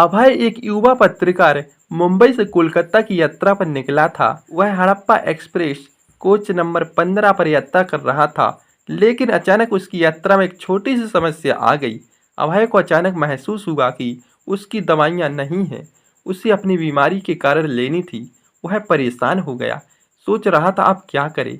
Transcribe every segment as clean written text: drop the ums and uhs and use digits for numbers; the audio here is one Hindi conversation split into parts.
अभय एक युवा पत्रकार मुंबई से कोलकाता की यात्रा पर निकला था। वह हड़प्पा एक्सप्रेस कोच नंबर 15 पर यात्रा कर रहा था, लेकिन अचानक उसकी यात्रा में एक छोटी सी समस्या आ गई। अभय को अचानक महसूस हुआ कि उसकी दवाइयाँ नहीं हैं, उसे अपनी बीमारी के कारण लेनी थी। वह परेशान हो गया, सोच रहा था अब क्या करे।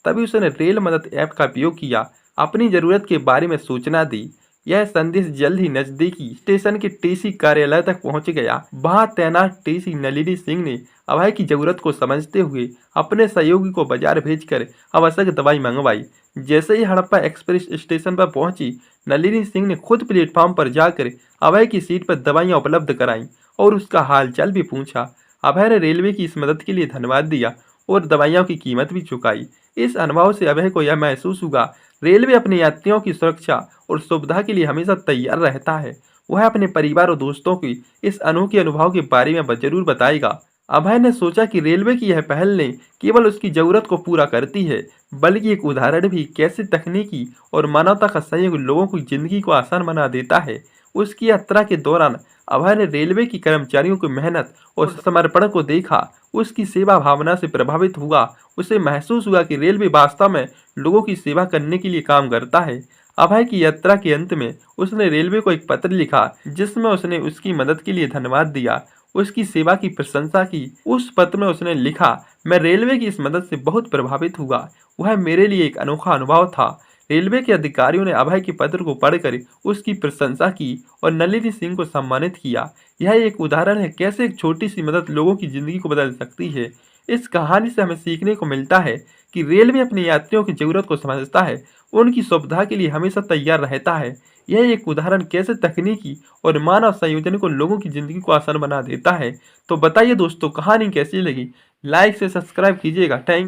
तभी उसने रेल मदद ऐप का उपयोग किया, अपनी ज़रूरत के बारे में सूचना दी। यह संदेश जल्द ही नजदीकी स्टेशन के टीसी कार्यालय तक पहुंच गया। वहां तैनात टीसी नलिनी सिंह ने अभय की जरूरत को समझते हुए अपने सहयोगी को बाजार भेजकर आवश्यक दवाई मंगवाई। जैसे ही हड़प्पा एक्सप्रेस स्टेशन पर पहुंची, नलिनी सिंह ने खुद प्लेटफॉर्म पर जाकर अभय की सीट पर दवाइयां उपलब्ध कराईं और उसका हालचाल भी पूछा। अभय ने रेलवे की इस मदद के लिए धन्यवाद दिया और दवाइयों की कीमत भी चुकाई। इस अनुभव से अभय को यह महसूस हुआ, रेलवे अपने यात्रियों की सुरक्षा और सुविधा के लिए हमेशा तैयार रहता है। वह अपने परिवार और दोस्तों की इस अनोखे अनुभव के बारे में जरूर बताएगा। अभय ने सोचा कि रेलवे की यह पहल ने केवल उसकी जरूरत को पूरा करती है, बल्कि एक उदाहरण भी कैसे तकनीकी और मानवता का सहयोग लोगों की जिंदगी को आसान बना देता है। उसकी यात्रा के दौरान अभय ने रेलवे की कर्मचारियों की मेहनत और समर्पण को देखा। उसकी सेवा भावना से प्रभावित हुआ। उसे महसूस हुआ कि रेलवे वास्तव में लोगों की सेवा करने के लिए काम करता है। अभय की यात्रा के अंत में उसने रेलवे को एक पत्र लिखा, जिसमें उसने उसकी मदद के लिए धन्यवाद दिया, उसकी सेवा की प्रशंसा की। उस पत्र में उसने लिखा, मैं रेलवे की इस मदद से बहुत प्रभावित हुआ। वह मेरे लिए एक अनोखा अनुभव था। रेलवे के अधिकारियों ने अभय के पत्र को पढ़कर उसकी प्रशंसा की और नलिनी सिंह को सम्मानित किया। यह एक उदाहरण है कैसे एक छोटी सी मदद लोगों की जिंदगी को बदल सकती है। इस कहानी से हमें सीखने को मिलता है कि रेलवे अपने यात्रियों की जरूरत को समझता है, उनकी सुविधा के लिए हमेशा तैयार रहता है। यह एक उदाहरण कैसे तकनीकी और मानव संयोजन को लोगों की जिंदगी को आसान बना देता है। तो बताइए दोस्तों, कहानी कैसी लगी? लाइक से सब्सक्राइब कीजिएगा। थैंक